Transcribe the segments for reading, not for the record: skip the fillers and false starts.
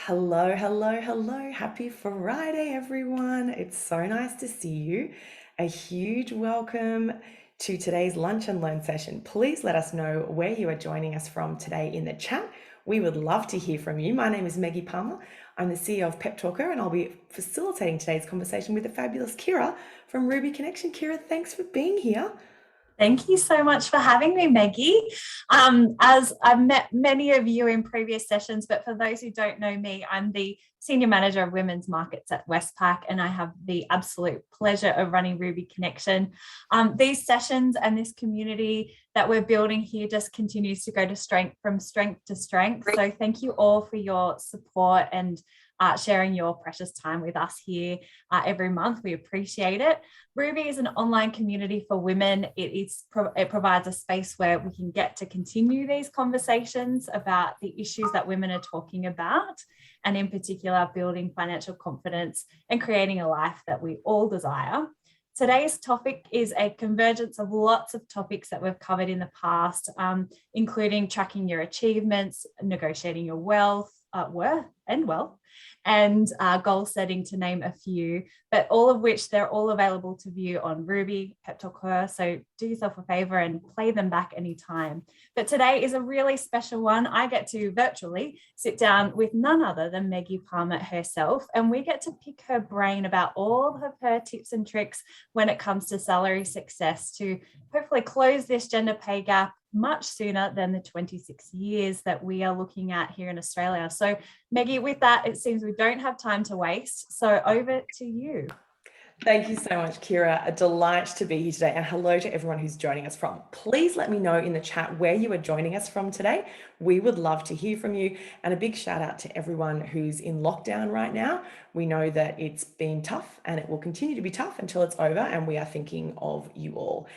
Hello, hello, hello. Happy Friday, everyone. It's so nice to see you. A huge welcome to today's Lunch and Learn session. Please let us know where you are joining us from today in the chat. We would love to hear from you. My name is Meggie Palmer. I'm the CEO of Pep Talker, and I'll be facilitating today's conversation with the fabulous Kirrah from Ruby Connection. Kirrah, thanks for being here. Thank you so much for having me, Meggie. As I've met many of you in previous sessions, but for those who don't know me, I'm the Senior Manager of Women's Markets at Westpac, and I have the absolute pleasure of running Ruby Connection. These sessions and this community that we're building here just continues to go to strength to strength. So thank you all for your support and sharing your precious time with us here every month. We appreciate it. Ruby is an online community for women. It provides a space where we can get to continue these conversations about the issues that women are talking about, and in particular, building financial confidence and creating a life that we all desire. Today's topic is a convergence of lots of topics that we've covered in the past, including tracking your achievements, negotiating your worth and wealth, and goal setting, to name a few, but all of which they're all available to view on Ruby, Pep Talker. So do yourself a favor and play them back anytime. But today is a really special one. I get to virtually sit down with none other than Meggie Palmer herself, and we get to pick her brain about all of her tips and tricks when it comes to salary success to hopefully close this gender pay gap much sooner than the 26 years that we are looking at here in Australia. So Meggie, with that, it seems we don't have time to waste. So over to you. Thank you so much, Kirrah. A delight to be here today. And hello to everyone who's joining us from. Please let me know in the chat where you are joining us from today. We would love to hear from you. And a big shout out to everyone who's in lockdown right now. We know that it's been tough and it will continue to be tough until it's over. And we are thinking of you all.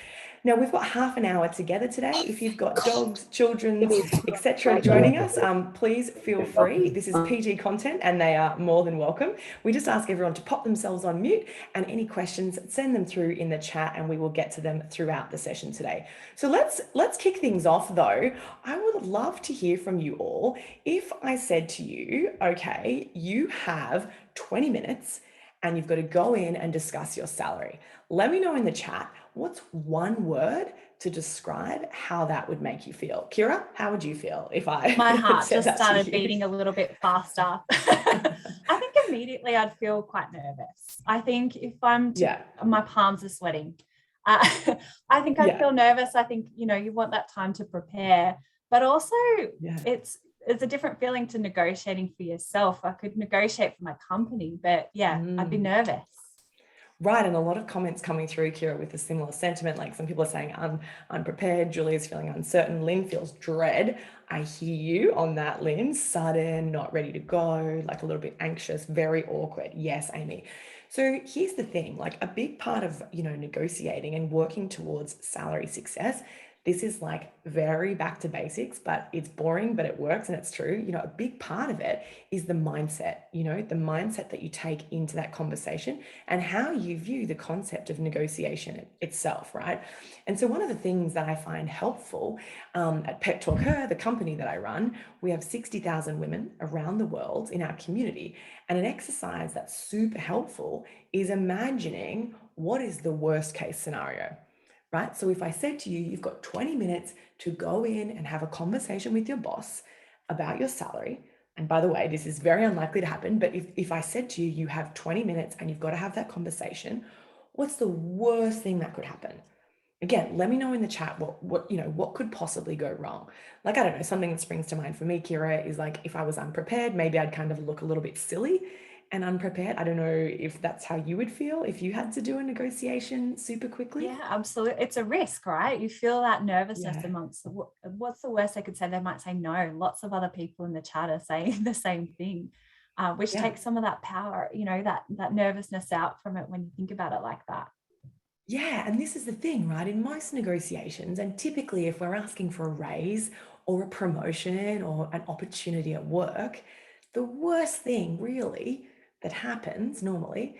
Now, we've got half an hour together today. If you've got dogs, children, etc. joining us, please feel free. This is PG content and they are more than welcome. We just ask everyone to pop themselves on mute, and any questions, send them through in the chat and we will get to them throughout the session today. So let's kick things off though. I would love to hear from you all. If I said to you, okay, you have 20 minutes and you've got to go in and discuss your salary. Let me know in the chat, what's one word to describe how that would make you feel? Kirrah, how would you feel if I My heart said just that started beating a little bit faster. I think immediately I'd feel quite nervous. I think if my palms are sweating. I think I'd feel nervous. I think, you want that time to prepare, but also it's a different feeling to negotiating for yourself. I could negotiate for my company, but I'd be nervous. Right, and a lot of comments coming through, Kirrah, with a similar sentiment. Like some people are saying, I'm unprepared. Julia's feeling uncertain. Lynn feels dread. I hear you on that, Lynn. Sudden, not ready to go, like a little bit anxious, very awkward. Yes, Amy. So here's the thing, like a big part of, negotiating and working towards salary success, this is like very back to basics, but it's boring, but it works and it's true. A big part of it is the mindset, the mindset that you take into that conversation and how you view the concept of negotiation itself, right? And so one of the things that I find helpful at Pep Talker, the company that I run, we have 60,000 women around the world in our community. And an exercise that's super helpful is imagining what is the worst case scenario. Right? So if I said to you, you've got 20 minutes to go in and have a conversation with your boss about your salary. And by the way, this is very unlikely to happen, but if I said to you, you have 20 minutes and you've got to have that conversation, what's the worst thing that could happen? Again, let me know in the chat what could possibly go wrong. Like, I don't know, something that springs to mind for me, Kirrah, is like if I was unprepared, maybe I'd kind of look a little bit silly and unprepared. I don't know if that's how you would feel if you had to do a negotiation super quickly. Yeah, absolutely. It's a risk, right? You feel that nervousness amongst what's the worst they could say? They might say no. Lots of other people in the chat are saying the same thing, which takes some of that power, that nervousness out from it when you think about it like that. Yeah, and this is the thing, right? In most negotiations, and typically if we're asking for a raise or a promotion or an opportunity at work, the worst thing really that happens normally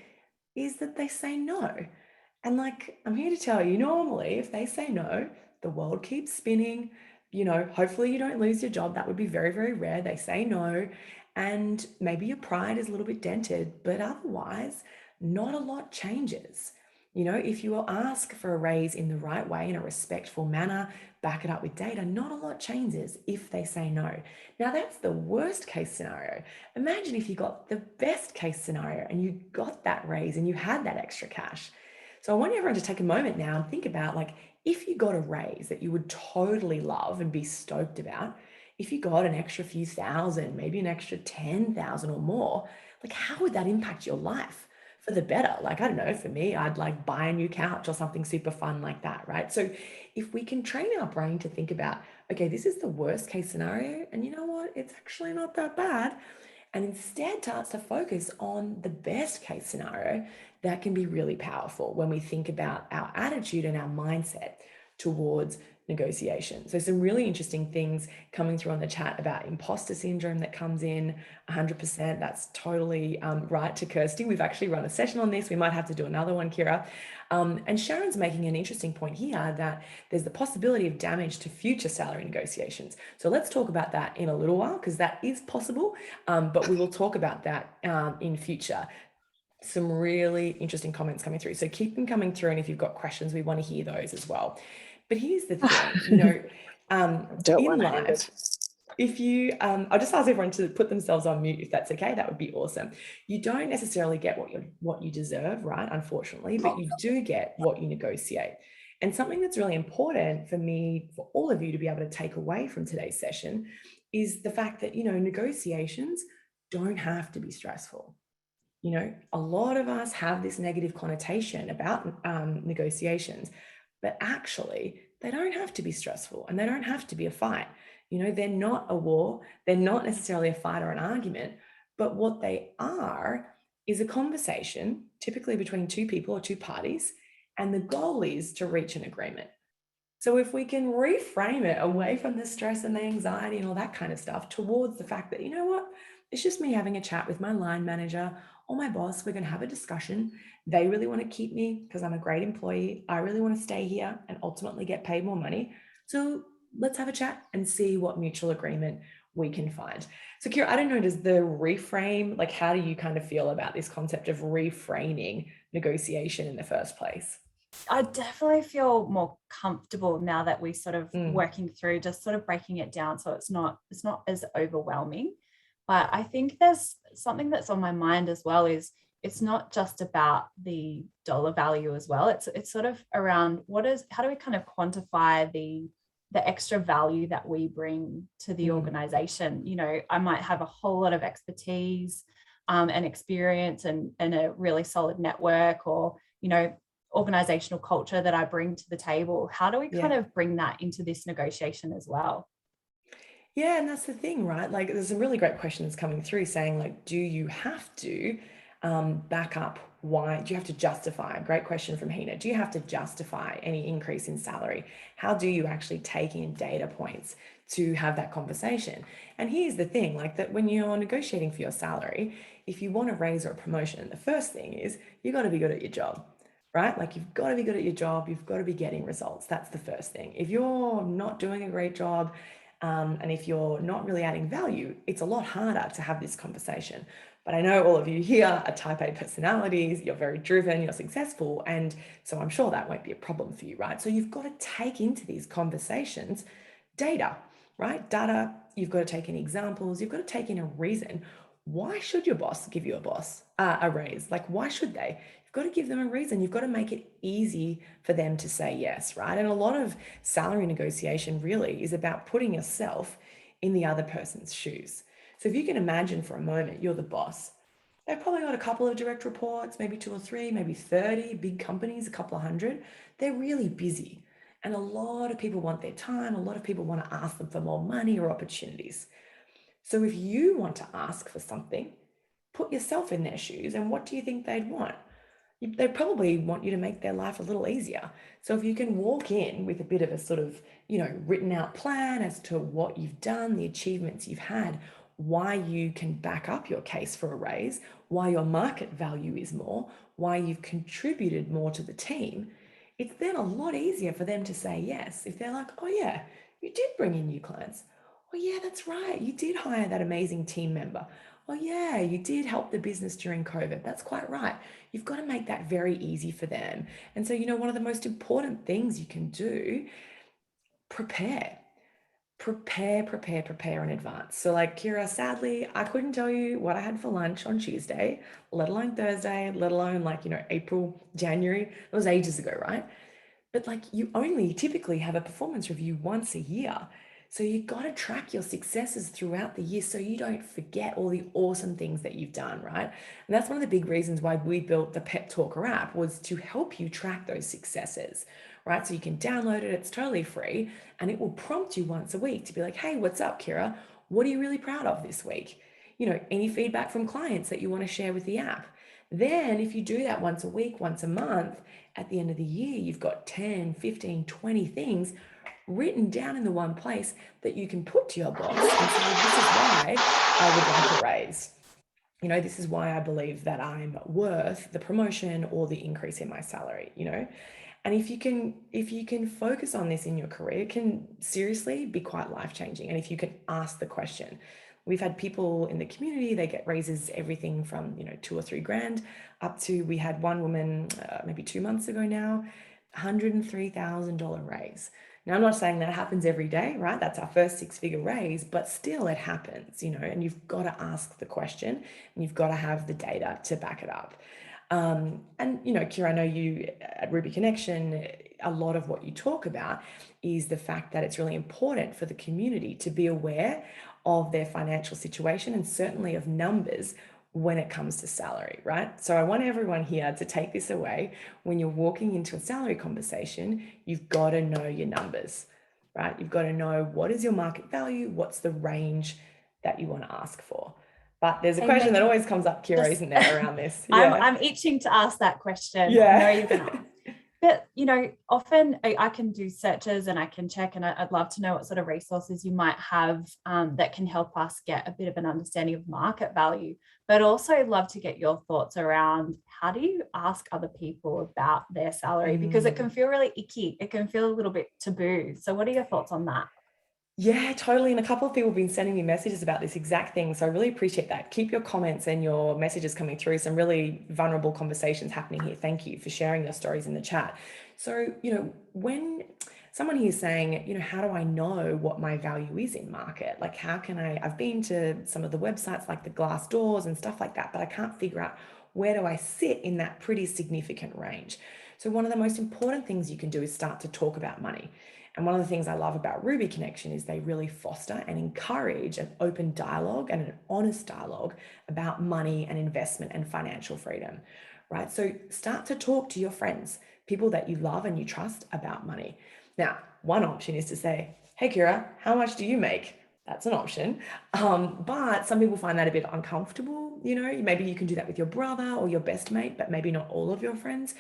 is that they say no. And like, I'm here to tell you, normally if they say no, the world keeps spinning, hopefully you don't lose your job. That would be very, very rare. They say no. and maybe your pride is a little bit dented, but otherwise not a lot changes. You know, if you ask for a raise in the right way, in a respectful manner, back it up with data, not a lot changes if they say no. Now, that's the worst case scenario. Imagine if you got the best case scenario and you got that raise and you had that extra cash. So I want everyone to take a moment now and think about, like, if you got a raise that you would totally love and be stoked about, if you got an extra few thousand, maybe an extra 10,000 or more, like, how would that impact your life? For the better. Like, I don't know, for me, I'd like buy a new couch or something super fun like that, right? So if we can train our brain to think about, okay, this is the worst case scenario, and you know what, it's actually not that bad, and instead starts to focus on the best case scenario, that can be really powerful when we think about our attitude and our mindset towards negotiation. So some really interesting things coming through on the chat about imposter syndrome that comes in 100%. That's totally right to Kirsty. We've actually run a session on this. We might have to do another one, Kirrah. And Sharon's making an interesting point here that there's the possibility of damage to future salary negotiations. So let's talk about that in a little while, because that is possible, but we will talk about that in future. Some really interesting comments coming through. So keep them coming through. And if you've got questions, we want to hear those as well. But here's the thing, you know, in life, if you, I'll just ask everyone to put themselves on mute if that's okay. That would be awesome. You don't necessarily get what you deserve, right? Unfortunately, but you do get what you negotiate. And something that's really important for me, for all of you to be able to take away from today's session, is the fact that, you know, negotiations don't have to be stressful. You know, a lot of us have this negative connotation about negotiations, but actually they don't have to be stressful and they don't have to be a fight. You know, they're not a war. They're not necessarily a fight or an argument, but what they are is a conversation, typically between two people or two parties, and the goal is to reach an agreement. So if we can reframe it away from the stress and the anxiety and all that kind of stuff towards the fact that, you know what, it's just me having a chat with my line manager or my boss. We're going to have a discussion. They really want to keep me because I'm a great employee. I really want to stay here and ultimately get paid more money. So let's have a chat and see what mutual agreement we can find. So Kirrah, I don't know, does the reframe, like, how do you kind of feel about this concept of reframing negotiation in the first place? I definitely feel more comfortable now that we sort of working through, just sort of breaking it down so it's not as overwhelming. But I think there's something that's on my mind as well, is it's not just about the dollar value as well. It's sort of around how do we kind of quantify the extra value that we bring to the organization. You know, I might have a whole lot of expertise and experience and a really solid network, or, you know, organizational culture that I bring to the table. How do we kind of bring that into this negotiation as well? Yeah, and that's the thing, right? Like, there's some really great questions coming through saying, like, do you have to back up why? Do you have to justify? Great question from Hina. Do you have to justify any increase in salary? How do you actually take in data points to have that conversation? And here's the thing, like, that when you're negotiating for your salary, if you want a raise or a promotion, the first thing is you got to be good at your job. Right? Like, you've got to be good at your job. You've got to be getting results. That's the first thing. If you're not doing a great job, and if you're not really adding value, it's a lot harder to have this conversation. But I know all of you here are type A personalities, you're very driven, you're successful. And so I'm sure that won't be a problem for you, right? So you've got to take into these conversations data, right? Data, you've got to take in examples, you've got to take in a reason. Why should your boss give you a raise? Like, why should they? Got to give them a reason. You've got to make it easy for them to say yes, right? And a lot of salary negotiation really is about putting yourself in the other person's shoes. So if you can imagine for a moment, you're the boss. They've probably got a couple of direct reports, maybe 2 or 3, maybe 30, big companies, a couple of hundred. They're really busy. And a lot of people want their time. A lot of people want to ask them for more money or opportunities. So if you want to ask for something, put yourself in their shoes. And what do you think they'd want? They probably want you to make their life a little easier. So if you can walk in with a bit of a sort of, you know, written out plan as to what you've done, the achievements you've had, why you can back up your case for a raise, why your market value is more, why you've contributed more to the team, it's then a lot easier for them to say yes. If they're like, oh yeah, you did bring in new clients. Oh, yeah, that's right. You did hire that amazing team member. Oh, yeah, you did help the business during COVID. That's quite right. You've got to make that very easy for them. And so, one of the most important things you can do, prepare. Prepare in advance. So, like, Kirrah, sadly, I couldn't tell you what I had for lunch on Tuesday, let alone Thursday, let alone like, April, January. It was ages ago, right? But like, you only typically have a performance review once a year. So you got to track your successes throughout the year so you don't forget all the awesome things that you've done, right? And that's one of the big reasons why we built the Pep Talker app, was to help you track those successes, right? So you can download it, it's totally free, and it will prompt you once a week to be like, hey, what's up, Kirrah? What are you really proud of this week? Any feedback from clients that you want to share with the app. Then if you do that once a week, once a month, at the end of the year, you've got 10, 15, 20 things written down in the one place that you can put to your boss and say, this is why I would like a raise. This is why I believe that I'm worth the promotion or the increase in my salary, And if you can focus on this in your career, it can seriously be quite life-changing. And if you can ask the question, we've had people in the community, they get raises everything from, 2 or 3 grand up to, we had one woman maybe 2 months ago now, $103,000 raise. Now, I'm not saying that happens every day, right? That's our first six-figure raise, but still it happens, and you've got to ask the question and you've got to have the data to back it up. And Kirrah, I know you at Ruby Connection, a lot of what you talk about is the fact that it's really important for the community to be aware of their financial situation and certainly of numbers when it comes to salary, right? So I want everyone here to take this away. When you're walking into a salary conversation, you've got to know your numbers, right? You've got to know, what is your market value? What's the range that you want to ask for? But there's a question that always comes up, Kirrah, isn't there, around this? Yeah. I'm itching to ask that question. Yeah. I know you're going to ask. But, often I can do searches and I can check, and I'd love to know what sort of resources you might have that can help us get a bit of an understanding of market value, but also love to get your thoughts around, how do you ask other people about their salary? Because it can feel really icky. It can feel a little bit taboo. So what are your thoughts on that? Yeah, totally. And a couple of people have been sending me messages about this exact thing. So I really appreciate that. Keep your comments and your messages coming through. Some really vulnerable conversations happening here. Thank you for sharing your stories in the chat. So, when someone here is saying, how do I know what my value is in market? Like, how can I've been to some of the websites like the Glass Doors and stuff like that, but I can't figure out, where do I sit in that pretty significant range? So one of the most important things you can do is start to talk about money. And one of the things I love about Ruby Connection is they really foster and encourage an open dialogue and an honest dialogue about money and investment and financial freedom, right? So start to talk to your friends, people that you love and you trust, about money. Now, one option is to say, hey, Kirrah, how much do you make? That's an option. But some people find that a bit uncomfortable. Maybe you can do that with your brother or your best mate, but maybe not all of your friends.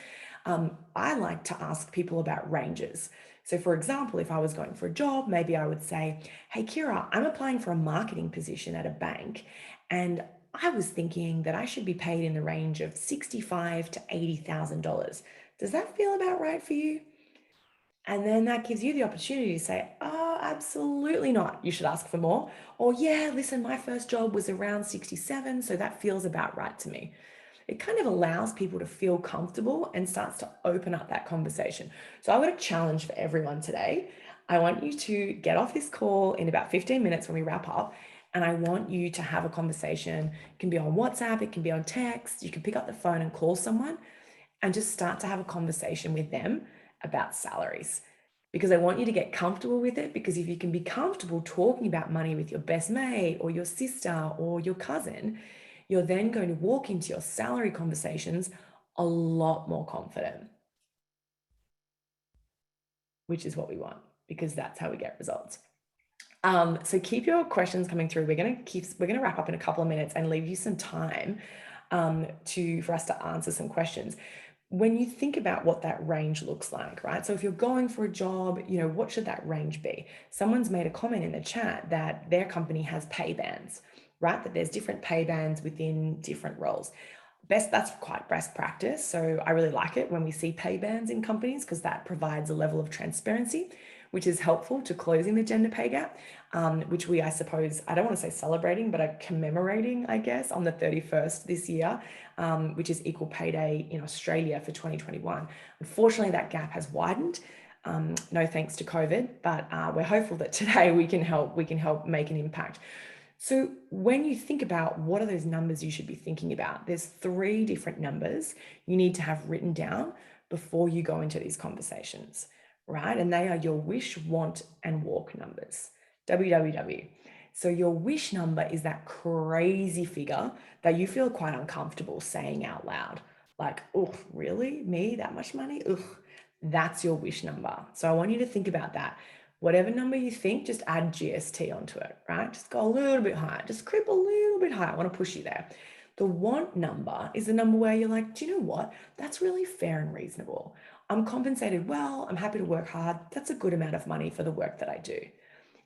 I like to ask people about ranges. So for example, if I was going for a job, maybe I would say, hey, Kirrah, I'm applying for a marketing position at a bank, and I was thinking that I should be paid in the range of $65,000 to $80,000. Does that feel about right for you? And then that gives you the opportunity to say, oh, absolutely not, you should ask for more. Or, yeah, listen, my first job was around 67, so that feels about right to me. It kind of allows people to feel comfortable and starts to open up that conversation. So I've got a challenge for everyone today. I want you to get off this call in about 15 minutes when we wrap up, and I want you to have a conversation. It can be on WhatsApp, it can be on text. You can pick up the phone and call someone and just start to have a conversation with them about salaries. Because I want you to get comfortable with it, because if you can be comfortable talking about money with your best mate or your sister or your cousin, you're then going to walk into your salary conversations a lot more confident, which is what we want, because that's how we get results. So keep your questions coming through. We're going to wrap up in a couple of minutes and leave you some time for us to answer some questions. When you think about what that range looks like, right? So if you're going for a job, what should that range be? Someone's made a comment in the chat that their company has pay bands, right? That there's different pay bands within different roles. That's quite best practice. So I really like it when we see pay bands in companies, because that provides a level of transparency. which is helpful to closing the gender pay gap, which we, I suppose, I don't want to say celebrating, but are commemorating, I guess, on the 31st this year, which is Equal Pay Day in Australia for 2021. Unfortunately, that gap has widened. No thanks to COVID, but we're hopeful that today we can help make an impact. So when you think about what are those numbers you should be thinking about, there's 3 different numbers you need to have written down before you go into these conversations, right? And they are your wish, want, and walk numbers, WWW. So your wish number is that crazy figure that you feel quite uncomfortable saying out loud. Like, oh, really? Me? That much money? Ugh. That's your wish number. So I want you to think about that. Whatever number you think, just add GST onto it, right? Just go a little bit higher, just creep a little bit higher. I want to push you there. The want number is the number where you're like, do you know what? That's really fair and reasonable. I'm compensated well, I'm happy to work hard. That's a good amount of money for the work that I do.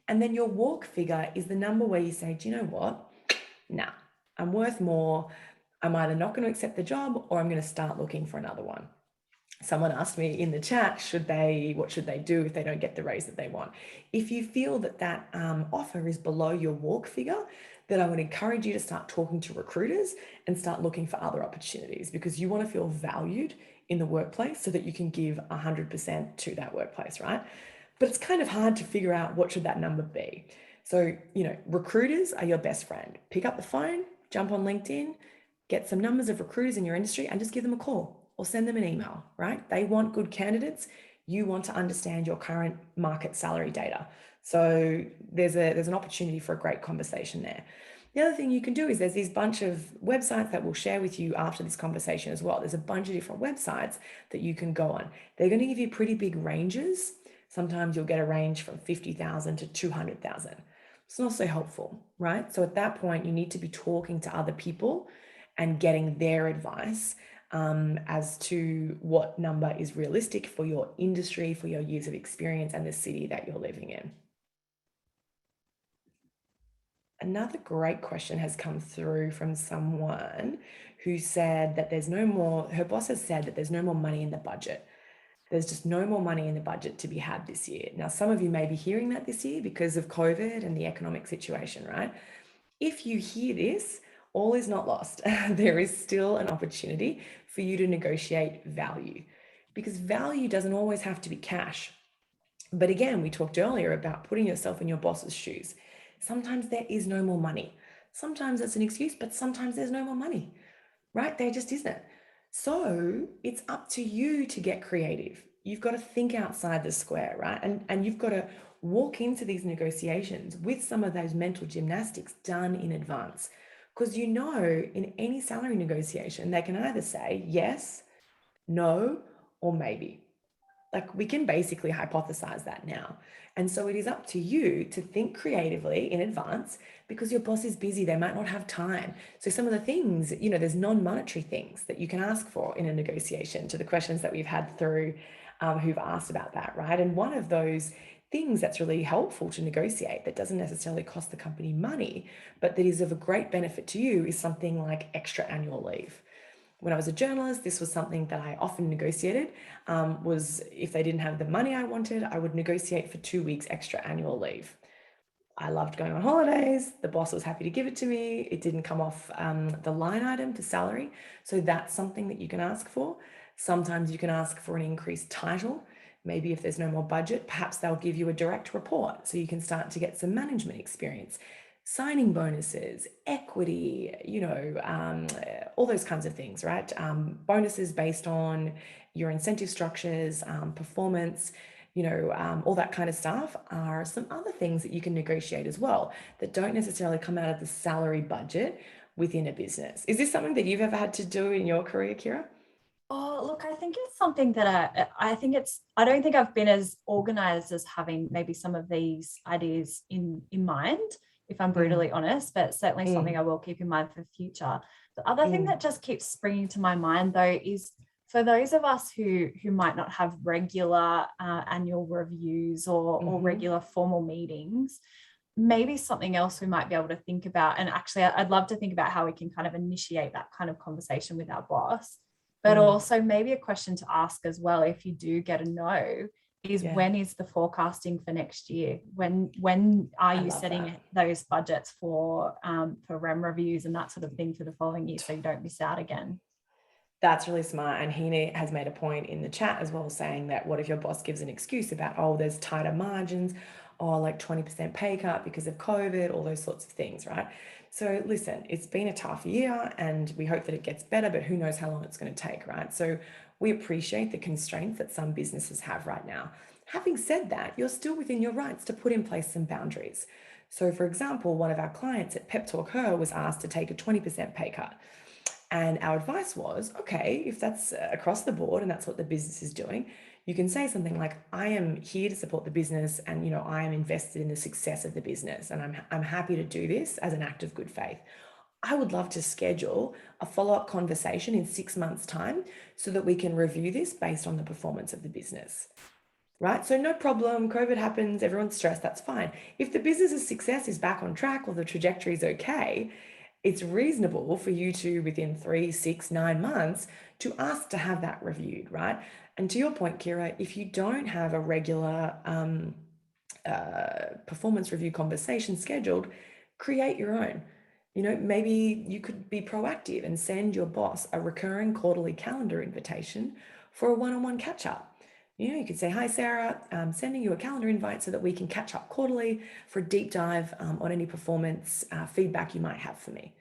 And then your walk figure is the number where you say, do you know what? Nah, I'm worth more. I'm either not going to accept the job or I'm going to start looking for another one. Someone asked me in the chat, what should they do if they don't get the raise that they want? If you feel that offer is below your walk figure, then I would encourage you to start talking to recruiters and start looking for other opportunities, because you want to feel valued in the workplace so that you can give 100% to that workplace, right? But it's kind of hard to figure out what should that number be. So, recruiters are your best friend. Pick up the phone, jump on LinkedIn, get some numbers of recruiters in your industry and just give them a call or send them an email, right? They want good candidates. You want to understand your current market salary data. So there's an opportunity for a great conversation there. The other thing you can do is there's these bunch of websites that we'll share with you after this conversation as well. There's a bunch of different websites that you can go on. They're going to give you pretty big ranges. Sometimes you'll get a range from 50,000 to 200,000. It's not so helpful, right? So at that point, you need to be talking to other people and getting their advice as to what number is realistic for your industry, for your years of experience and the city that you're living in. Another great question has come through from someone who said that her boss has said that there's no more money in the budget. There's just no more money in the budget to be had this year. Now, some of you may be hearing that this year because of COVID and the economic situation, right? If you hear this, all is not lost. There is still an opportunity for you to negotiate value, because value doesn't always have to be cash. But again, we talked earlier about putting yourself in your boss's shoes. Sometimes there is no more money. Sometimes that's an excuse, but sometimes there's no more money, right? There just isn't. So it's up to you to get creative. You've got to think outside the square, right? And you've got to walk into these negotiations with some of those mental gymnastics done in advance. Because in any salary negotiation, they can either say yes, no, or maybe. Like, we can basically hypothesize that now. And so it is up to you to think creatively in advance, because your boss is busy. They might not have time. So some of the things, there's non-monetary things that you can ask for in a negotiation, to the questions that we've had through who've asked about that, right? And one of those things that's really helpful to negotiate that doesn't necessarily cost the company money, but that is of a great benefit to you, is something like extra annual leave. When I was a journalist, this was something that I often negotiated, was if they didn't have the money I wanted, I would negotiate for 2 weeks extra annual leave. I loved going on holidays. The boss was happy to give it to me. It didn't come off the line item to salary. So that's something that you can ask for. Sometimes you can ask for an increased title. Maybe if there's no more budget, perhaps they'll give you a direct report so you can start to get some management experience. Signing bonuses, equity, all those kinds of things, right? Bonuses based on your incentive structures, performance, all that kind of stuff are some other things that you can negotiate as well that don't necessarily come out of the salary budget within a business. Is this something that you've ever had to do in your career, Kirrah? Oh, look, I think it's something that I don't think I've been as organized as having maybe some of these ideas in mind, if I'm brutally honest, but certainly something I will keep in mind for the future. The other thing that just keeps springing to my mind, though, is for those of us who might not have regular annual reviews or regular formal meetings, maybe something else we might be able to think about. And actually, I'd love to think about how we can kind of initiate that kind of conversation with our boss. But also maybe a question to ask as well, if you do get a no, is Yeah. when is the forecasting for next year? When are you setting those budgets for REM reviews and that sort of thing for the following year, so you don't miss out again? That's really smart. And he has made a point in the chat as well, saying that what if your boss gives an excuse about, oh, there's tighter margins, or like 20% pay cut because of COVID, all those sorts of things, right? So listen, it's been a tough year and we hope that it gets better, but who knows how long it's going to take, right? So we appreciate the constraints that some businesses have right now. Having said that, you're still within your rights to put in place some boundaries. So for example, one of our clients at PepTalkHer was asked to take a 20% pay cut. And our advice was, okay, if that's across the board and that's what the business is doing, you can say something like, I am here to support the business and, you know, I am invested in the success of the business and I'm happy to do this as an act of good faith. I would love to schedule a follow-up conversation in 6 months' time so that we can review this based on the performance of the business. Right? So no problem, COVID happens, everyone's stressed, that's fine. If the business's success is back on track or the trajectory is okay, it's reasonable for you to, within 3, 6, 9 months, to ask to have that reviewed, right? And to your point, Kirrah, if you don't have a regular performance review conversation scheduled, create your own. You know, maybe you could be proactive and send your boss a recurring quarterly calendar invitation for a one-on-one catch-up. You know, you could say, hi, Sarah, I'm sending you a calendar invite so that we can catch up quarterly for a deep dive on any performance feedback you might have for me.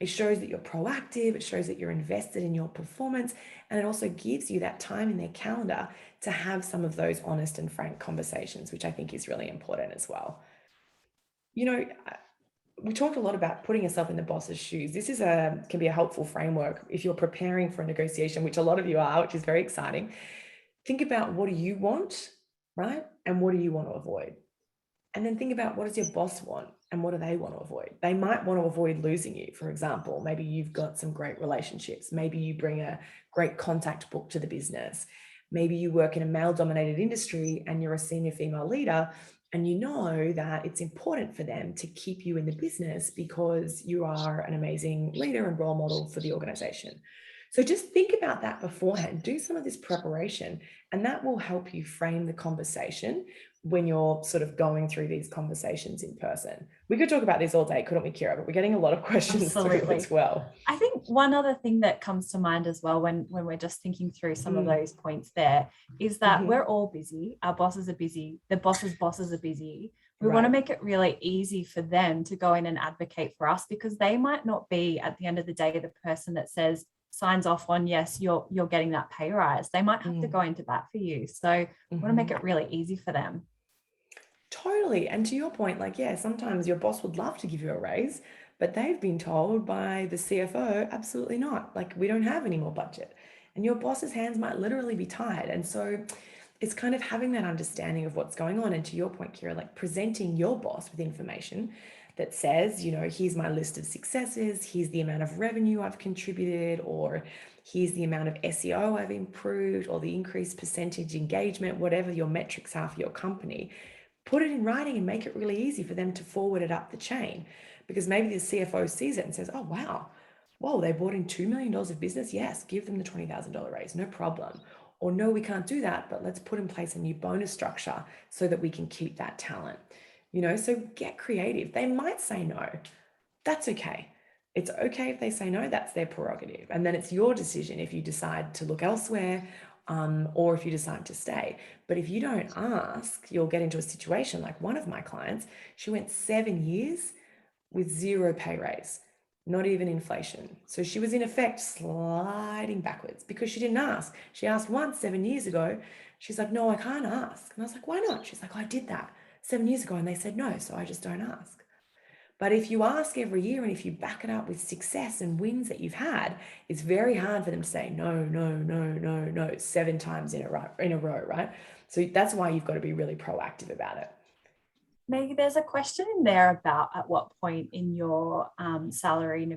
It shows that you're proactive, it shows that you're invested in your performance, and it also gives you that time in their calendar to have some of those honest and frank conversations, which I think is really important as well. You know, we talked a lot about putting yourself in the boss's shoes. This can be a helpful framework if you're preparing for a negotiation, which a lot of you are, which is very exciting. Think about, what do you want, right? And what do you want to avoid? And then think about, what does your boss want and what do they want to avoid? They might want to avoid losing you, for example. Maybe you've got some great relationships. Maybe you bring a great contact book to the business. Maybe you work in a male-dominated industry and you're a senior female leader and you know that it's important for them to keep you in the business because you are an amazing leader and role model for the organization. So just think about that beforehand, do some of this preparation, and that will help you frame the conversation when you're sort of going through these conversations in person. We could talk about this all day, couldn't we, Kirrah? But we're getting a lot of questions through as well. I think one other thing that comes to mind as well when we're just thinking through some of those points there is that we're all busy. Our bosses are busy. The bosses' bosses are busy. We want to make it really easy for them to go in and advocate for us, because they might not be, at the end of the day, the person that signs off on, yes, you're getting that pay rise. They might have to go into bat for you. So we want to make it really easy for them. Totally. And to your point, like, yeah, sometimes your boss would love to give you a raise, but they've been told by the CFO, absolutely not. Like, we don't have any more budget. And your boss's hands might literally be tied. And so it's kind of having that understanding of what's going on. And to your point, Kirrah, like presenting your boss with information that says, you know, here's my list of successes, here's the amount of revenue I've contributed, or here's the amount of SEO I've improved, or the increased percentage engagement, whatever your metrics are for your company. Put it in writing and make it really easy for them to forward it up the chain, because maybe the CFO sees it and says, oh, wow, whoa, they brought in $2 million of business. Yes, give them the $20,000 raise, no problem. Or no, we can't do that, but let's put in place a new bonus structure so that we can keep that talent. You know, so get creative. They might say no. That's okay. It's okay if they say no, that's their prerogative. And then it's your decision if you decide to look elsewhere or if you decide to stay. But if you don't ask, you'll get into a situation like one of my clients. She went 7 years with 0 pay raise, not even inflation. So she was in effect sliding backwards because she didn't ask. She asked once 7 years ago. She's like, no, I can't ask. And I was like, why not? She's like, I did that 7 years ago and they said no, so I just don't ask. But if you ask every year and if you back it up with success and wins that you've had, it's very hard for them to say no, no, no, no, no 7 times in a row, right? So that's why you've got to be really proactive about it. Maggie, there's a question in there about at what point in your salary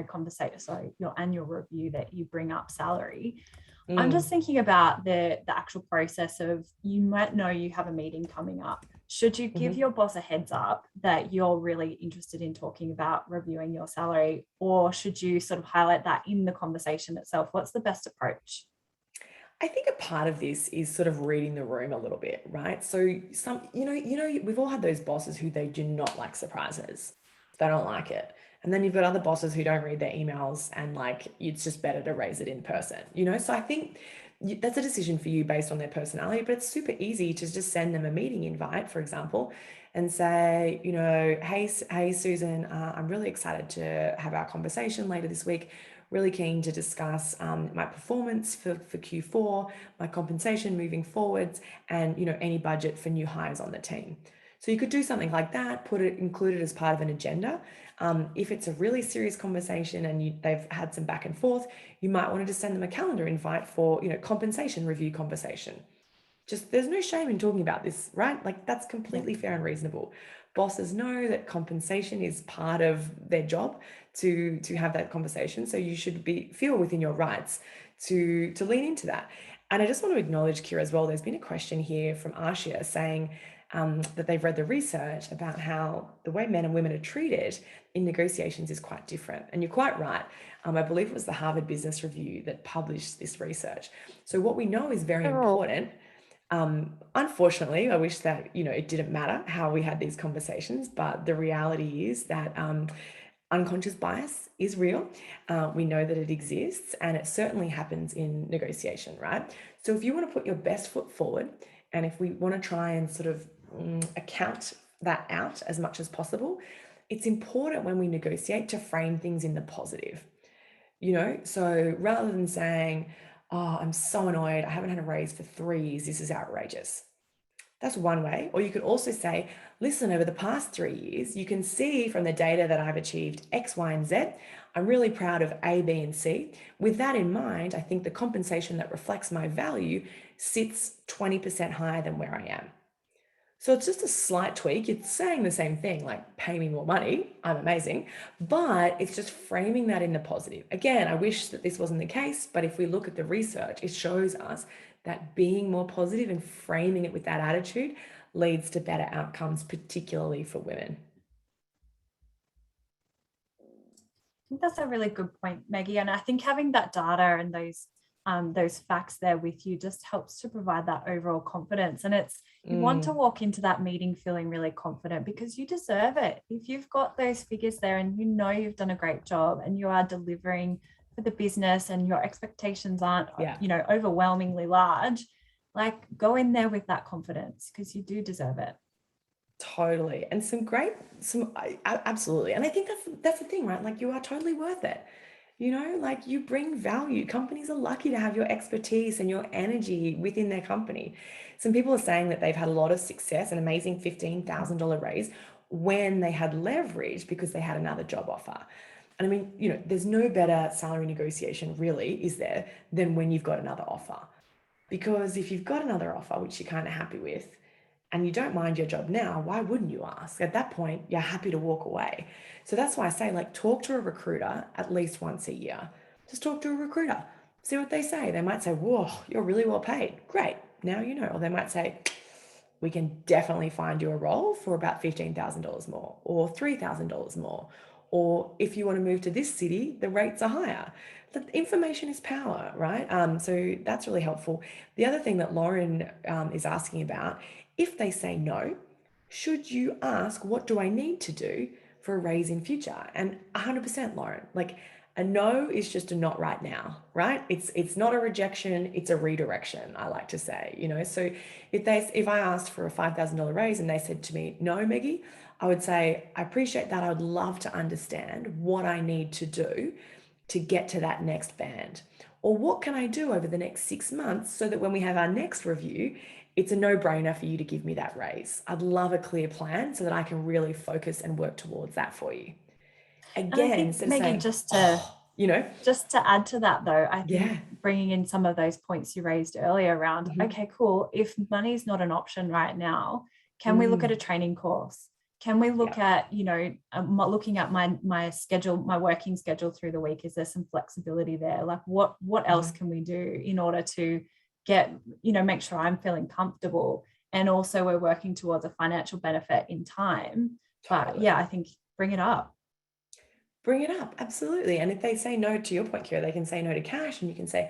conversation, your annual review, that you bring up salary. I'm just thinking about the actual process of, you might know you have a meeting coming up. Should you give your boss a heads up that you're really interested in talking about reviewing your salary, or should you sort of highlight that in the conversation itself? What's the best approach? I think a part of this is sort of reading the room a little bit, right? So we've all had those bosses who they do not like surprises. They don't like it. And then you've got other bosses who don't read their emails and like it's just better to raise it in person, So I think that's a decision for you based on their personality, but it's super easy to just send them a meeting invite, for example, and say, hey, Susan, I'm really excited to have our conversation later this week. Really keen to discuss my performance for Q4, my compensation moving forwards, and any budget for new hires on the team. So you could do something like that, include it as part of an agenda. If it's a really serious conversation and they've had some back and forth, you might want to just send them a calendar invite for compensation review conversation. Just there's no shame in talking about this, right? Like that's completely fair and reasonable. Bosses know that compensation is part of their job to have that conversation. So you should feel within your rights to lean into that. And I just want to acknowledge, Kirrah, as well. There's been a question here from Ashia saying that they've read the research about how the way men and women are treated in negotiations is quite different. And you're quite right. I believe it was the Harvard Business Review that published this research. So what we know is very important. Unfortunately, I wish that, it didn't matter how we had these conversations, but the reality is that unconscious bias is real. We know that it exists and it certainly happens in negotiation, right? So if you want to put your best foot forward and if we want to try and sort of account that out as much as possible, it's important when we negotiate to frame things in the positive, So rather than saying, oh, I'm so annoyed, I haven't had a raise for 3 years, this is outrageous. That's one way. Or you could also say, listen, over the past 3 years, you can see from the data that I've achieved X, Y, and Z. I'm really proud of A, B, and C. With that in mind, I think the compensation that reflects my value sits 20% higher than where I am. So it's just a slight tweak. It's saying the same thing, like pay me more money, I'm amazing, but it's just framing that in the positive. Again, I wish that this wasn't the case, but if we look at the research, it shows us that being more positive and framing it with that attitude leads to better outcomes, particularly for women. I think that's a really good point, Meggie. And I think having that data and those facts there with you just helps to provide that overall confidence. And you want to walk into that meeting feeling really confident because you deserve it. If you've got those figures there and you've done a great job and you are delivering for the business and your expectations aren't, overwhelmingly large, like go in there with that confidence because you do deserve it. Totally. And absolutely. And I think that's the thing, right? Like you are totally worth it. Like you bring value. Companies are lucky to have your expertise and your energy within their company. Some people are saying that they've had a lot of success, an amazing $15,000 raise when they had leverage because they had another job offer. And I mean, there's no better salary negotiation really, is there, than when you've got another offer. Because if you've got another offer, which you're kind of happy with, and you don't mind your job now, why wouldn't you ask? At that point, you're happy to walk away. So that's why I say, like, talk to a recruiter at least once a year. Just talk to a recruiter. See what they say. They might say, whoa, you're really well paid. Great. Now you know. Or they might say, we can definitely find you a role for about $15,000 more or $3,000 more. Or if you want to move to this city, the rates are higher. The information is power, right? So that's really helpful. The other thing that Lauren is asking about, if they say no, should you ask, what do I need to do for a raise in future? And 100%, Lauren, like a no is just a not right now, right? It's not a rejection, it's a redirection, I like to say, So if I asked for a $5,000 raise and they said to me, no, Meggie, I would say, I appreciate that. I would love to understand what I need to do to get to that next band. Or what can I do over the next 6 months so that when we have our next review, it's a no-brainer for you to give me that raise. I'd love a clear plan so that I can really focus and work towards that for you. Again, instead of Meggie, saying, just to add to that though, I think bringing in some of those points you raised earlier around, okay, cool. If money is not an option right now, can we look at a training course? Can we look at, looking at my schedule, my working schedule through the week? Is there some flexibility there? Like what else can we do in order to get, make sure I'm feeling comfortable? And also we're working towards a financial benefit in time. Totally. But yeah, I think bring it up. Bring it up. Absolutely. And if they say no, to your point, Kirrah, they can say no to cash and you can say,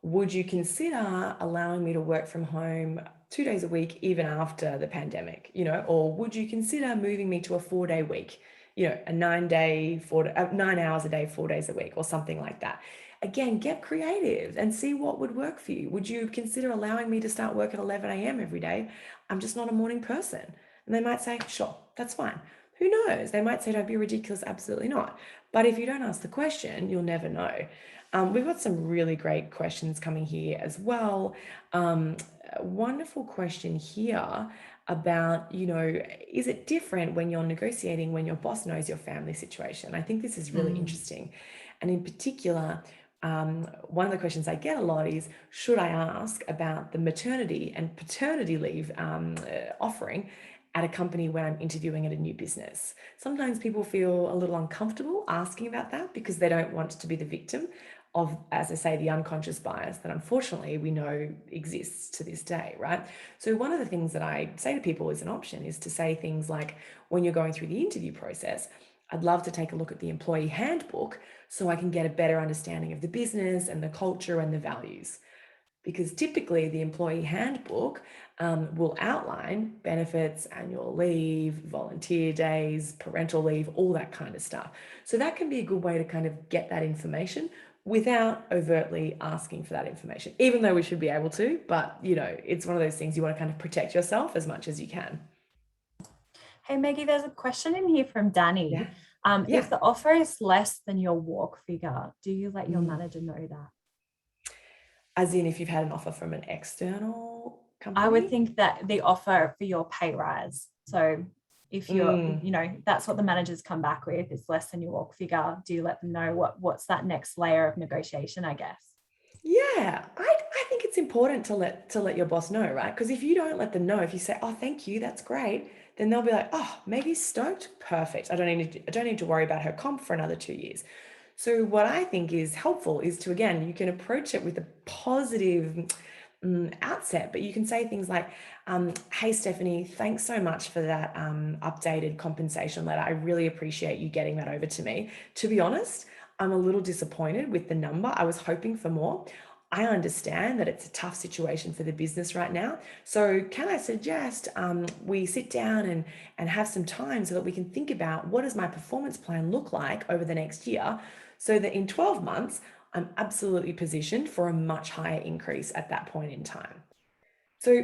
Would you consider allowing me to work from home 2 days a week, even after the pandemic, or would you consider moving me to a 4-day week, a 9 hours a day, 4 days a week, or something like that? Again, get creative and see what would work for you. Would you consider allowing me to start work at 11 a.m. every day? I'm just not a morning person. And they might say, sure, that's fine. Who knows? They might say, don't be ridiculous. Absolutely not. But if you don't ask the question, you'll never know. We've got some really great questions coming here as well. A wonderful question here about, is it different when you're negotiating when your boss knows your family situation? I think this is really interesting. And in particular, one of the questions I get a lot is, should I ask about the maternity and paternity leave offering at a company when I'm interviewing at a new business? Sometimes people feel a little uncomfortable asking about that because they don't want to be the victim of, as I say, the unconscious bias that unfortunately we know exists to this day, right? So one of the things that I say to people as an option is to say things like, when you're going through the interview process, I'd love to take a look at the employee handbook so I can get a better understanding of the business and the culture and the values. Because typically the employee handbook will outline benefits, annual leave, volunteer days, parental leave, all that kind of stuff. So that can be a good way to kind of get that information without overtly asking for that information, even though we should be able to. But, it's one of those things you want to kind of protect yourself as much as you can. Hey, Meggie, there's a question in here from Danny. Yeah. If the offer is less than your walk figure, do you let your manager know that? As in, if you've had an offer from an external company? I would think that the offer for your pay rise. So if you're, that's what the managers come back with, it's less than your walk figure. Do you let them know what's that next layer of negotiation, I guess? Yeah, I think it's important to let your boss know, right? Because if you don't let them know, if you say, oh, thank you, that's great, then they'll be like, oh, Maggie's stoked, perfect. I don't need to worry about her comp for another 2 years. So what I think is helpful is to, again, you can approach it with a positive outset, but you can say things like, hey, Stephanie, thanks so much for that updated compensation letter. I really appreciate you getting that over to me. To be honest, I'm a little disappointed with the number. I was hoping for more. I understand that it's a tough situation for the business right now. So can I suggest we sit down and have some time so that we can think about, what does my performance plan look like over the next year, so that in 12 months, I'm absolutely positioned for a much higher increase at that point in time. So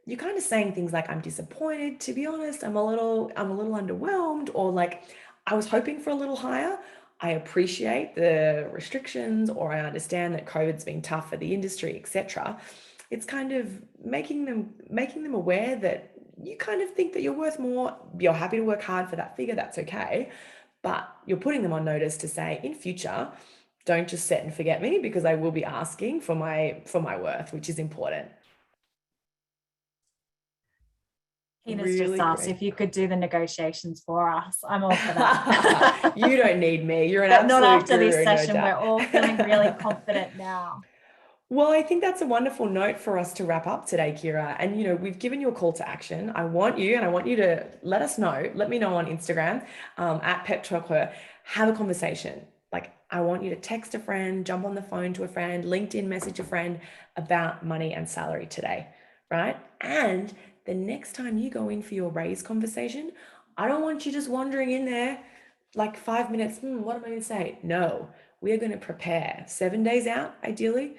you're kind of saying things like, I'm disappointed, to be honest, I'm a little underwhelmed, or like, I was hoping for a little higher. I appreciate the restrictions, or I understand that COVID's been tough for the industry, etc. It's kind of making them aware that you kind of think that you're worth more. You're happy to work hard for that figure, that's okay. But you're putting them on notice to say, in future, don't just set and forget me, because I will be asking for my worth, which is important. Hina's just asked if you could do the negotiations for us. I'm all for that. You don't need me. You're an absolute not after guru, this session. No doubt. We're all feeling really confident now. Well, I think that's a wonderful note for us to wrap up today, Kirrah. And, we've given you a call to action. I want you to let us know. Let me know on Instagram at Pep Talker. Have a conversation. Like, I want you to text a friend, jump on the phone to a friend, LinkedIn message a friend about money and salary today, right? And the next time you go in for your raise conversation, I don't want you just wandering in there like 5 minutes. What am I going to say? No, we are going to prepare 7 days out, ideally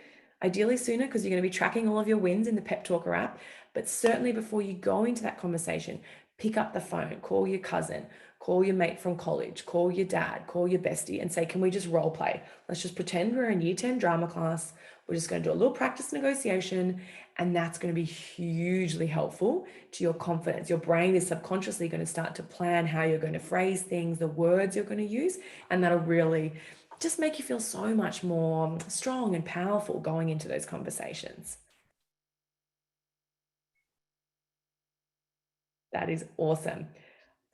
sooner, because you're going to be tracking all of your wins in the Pep Talker app. But certainly before you go into that conversation, pick up the phone, call your cousin, call your mate from college, call your dad, call your bestie, and say, can we just role play? Let's just pretend we're in year 10 drama class. We're just going to do a little practice negotiation, and that's going to be hugely helpful to your confidence. Your brain is subconsciously going to start to plan how you're going to phrase things, the words you're going to use, and that'll really just make you feel so much more strong and powerful going into those conversations. That is awesome.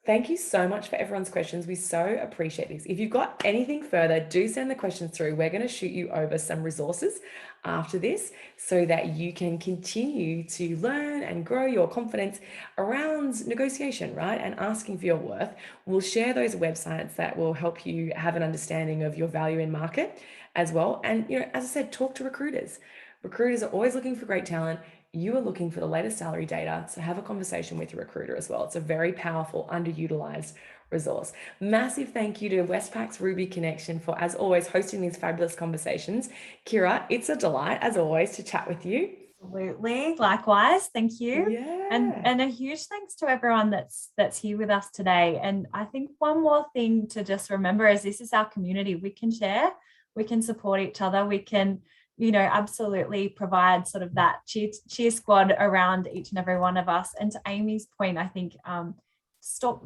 Thank you so much for everyone's questions. We so appreciate this. If you've got anything further, do send the questions through. We're going to shoot you over some resources after this so that you can continue to learn and grow your confidence around negotiation, right? And asking for your worth. We'll share those websites that will help you have an understanding of your value in market as well. And, as I said, talk to recruiters. Recruiters are always looking for great talent. You are looking for the latest salary data, so have a conversation with your recruiter as well. It's a very powerful, underutilized resource. Massive thank you to Westpac's Ruby Connection for, as always, hosting these fabulous conversations. Kirrah, it's a delight, as always, to chat with you. Absolutely. Likewise. Thank you. Yeah. And a huge thanks to everyone that's here with us today. And I think one more thing to just remember is this is our community. We can share, we can support each other, we can, absolutely provide sort of that cheer squad around each and every one of us. And to Amy's point, I think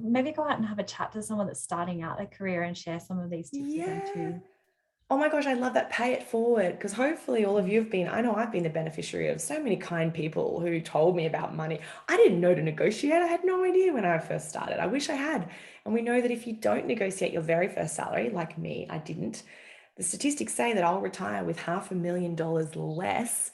maybe go out and have a chat to someone that's starting out their career and share some of these tips with them too. Oh my gosh, I love that. Pay it forward, because hopefully all of you have been, I know I've been the beneficiary of so many kind people who told me about money. I didn't know to negotiate. I had no idea when I first started. I wish I had. And we know that if you don't negotiate your very first salary, like me, I didn't. The statistics say that I'll retire with $500,000 less,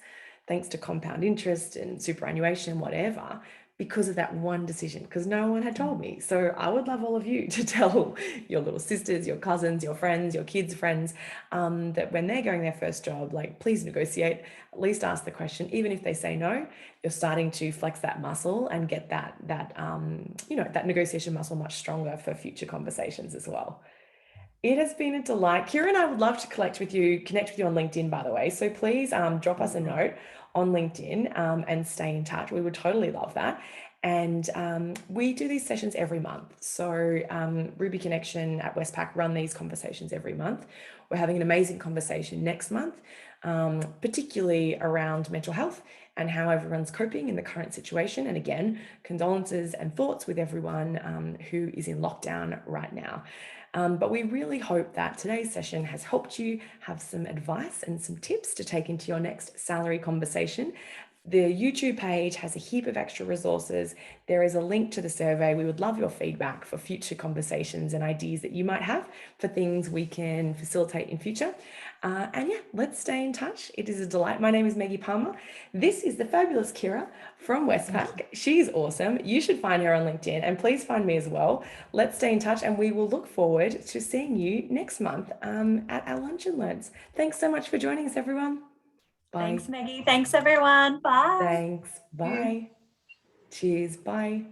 thanks to compound interest and superannuation, whatever, because of that one decision, because no one had told me. So I would love all of you to tell your little sisters, your cousins, your friends, your kids' friends, that when they're going their first job, like, please negotiate, at least ask the question. Even if they say no, you're starting to flex that muscle and get that negotiation muscle much stronger for future conversations as well. It has been a delight. Kirrah and I would love to connect with you on LinkedIn, by the way. So please drop us a note on LinkedIn and stay in touch. We would totally love that. And we do these sessions every month. So Ruby Connection at Westpac run these conversations every month. We're having an amazing conversation next month, particularly around mental health and how everyone's coping in the current situation. And again, condolences and thoughts with everyone who is in lockdown right now. But we really hope that today's session has helped you have some advice and some tips to take into your next salary conversation. The YouTube page has a heap of extra resources. There is a link to the survey. We would love your feedback for future conversations and ideas that you might have for things we can facilitate in future. And yeah, let's stay in touch. It is a delight. My name is Meggie Palmer. This is the fabulous Kirrah from Westpac. She's awesome. You should find her on LinkedIn, and please find me as well. Let's stay in touch, and we will look forward to seeing you next month at our Lunch and Learns. Thanks so much for joining us, everyone. Bye. Thanks, Meggie. Thanks, everyone. Bye. Thanks. Bye. Cheers. Bye.